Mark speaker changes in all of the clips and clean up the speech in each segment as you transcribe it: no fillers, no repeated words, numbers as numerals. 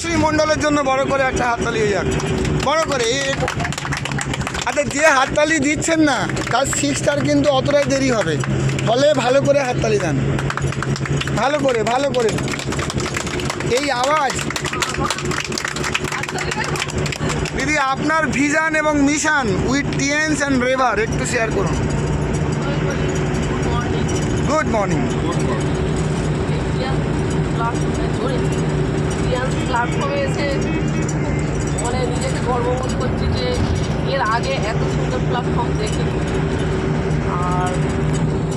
Speaker 1: শ্রীমণ্ডলের জন্য বড় করে একটা হাততালি হয়ে যাক, বড় করে। আচ্ছা, যে হাততালি দিচ্ছেন না তার 6 স্টার কিন্তু অতটাই দেরি হবে, ফলে ভালো করে হাততালি দেন, ভালো করে ভালো করে। এই আওয়াজ দিদি, আপনার ভিশন এবং মিশন উইথ টিএনস অ্যান্ড রেভার একটু শেয়ার করুন। Good morning.
Speaker 2: প্ল্যাটফর্মে এসে মানে নিজেকে গর্ববোধ করছি যে এর আগে এত সুন্দর প্ল্যাটফর্ম দেখি। আর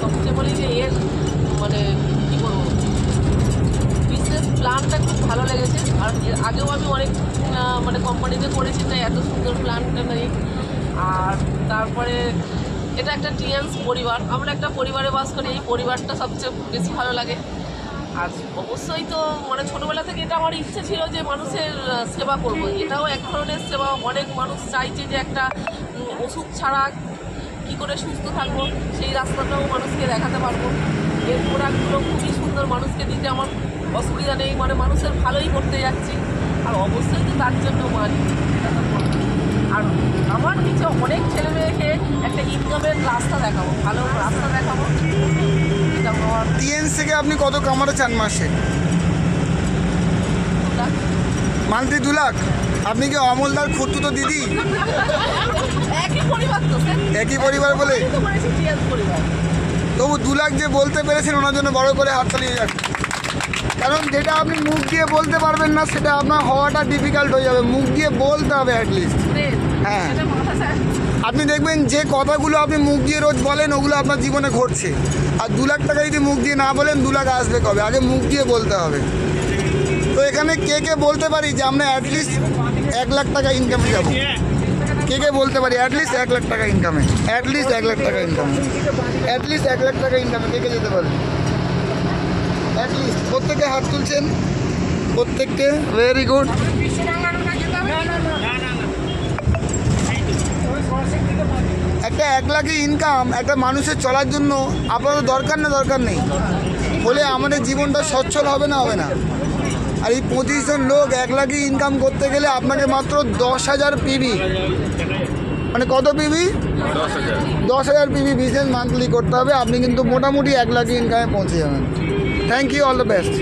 Speaker 2: সবচেয়ে বলি যে এর মানে কী বলবো, বিজনেস প্ল্যানটা খুব ভালো লেগেছে। আর এর আগেও আমি অনেক মানে কোম্পানিতে করেছি, তাই এত সুন্দর প্ল্যানটা নেই। আর তারপরে এটা একটা টিএনস পরিবার, আমরা একটা পরিবারে বাস করি, এই পরিবারটা সবচেয়ে বেশি ভালো লাগে। আর অবশ্যই তো মানে ছোটোবেলা থেকে এটা আমার ইচ্ছে ছিল যে মানুষের সেবা করব, এটাও এক ধরনের সেবা। অনেক মানুষ চাইছে যে একটা ওষুধ ছাড়া কী করে সুস্থ থাকবো, সেই রাস্তাটাও মানুষকে দেখাতে পারবো। এর প্রোডাক্টগুলো খুবই সুন্দর, মানুষকে দিতে আমার অসুবিধা নেই, মানে মানুষের ভালোই করতে যাচ্ছি। আর অবশ্যই তো তার জন্য মানি। আর আমার কিছু অনেক ছেলে মেয়েকে একটা ইনকামের রাস্তা দেখাবো, ভালো রাস্তা দেখাবো।
Speaker 1: টিএনস থেকে আপনি কত কামাতে চান মাসে? মান্থলি 2 লাখ। আপনি কি অমলদার খুঁড়তুতো দিদি? একই পরিবার বলে তবু 2 লাখ যে বলতে পেরেছেন, ওনার জন্য বড় করে হাততালি হয়ে যাচ্ছে। কারণ যেটা আপনি মুখ দিয়ে বলতে পারবেন না, সেটা আপনার হওয়াটা ডিফিকাল্ট হয়ে যাবে। মুখ দিয়ে বলতে হবে অ্যাটলিস্ট। হ্যাঁ, আপনি দেখবেন যে কথাগুলো আপনি মুখ দিয়ে রোজ বলেন, ওগুলো আপনার জীবনে ঘটছে। আর 2 লাখ টাকা যদি মুখ দিয়ে না বলেন, 2 লাখ আসবে কবে? আগে মুখ দিয়ে বলতে হবে। তো এখানে কে কে বলতে পারি যে আমরা অ্যাটলিস্ট 1 লাখ টাকা ইনকামে যাবো? কে কে বলতে পারি অ্যাটলিস্ট 1 লাখ টাকা ইনকামে? অ্যাটলিস্ট 1 লাখ টাকা ইনকামে, অ্যাটলিস্ট 1 লাখ টাকা ইনকামে কে কে যেতে পারে? অ্যাটলিস্ট প্রত্যেকে হাত তুলছেন, প্রত্যেককে। Very good. একটা 1 লাখের ইনকাম একটা মানুষের চলার জন্য আপনাদের দরকার নেই, বলে আমাদের জীবনটা সচ্ছল হবে না, হবে না। আর এই 25 জন লোক 1 লাখে ইনকাম করতে গেলে আপনাকে মাত্র 10,000 পিবি, মানে কত পিবি? 10,000 পিবি বিজনেস মান্থলি করতে হবে। আপনি কিন্তু মোটামুটি 1 লাখে ইনকামে পৌঁছে যাবেন। Thank you, all the best.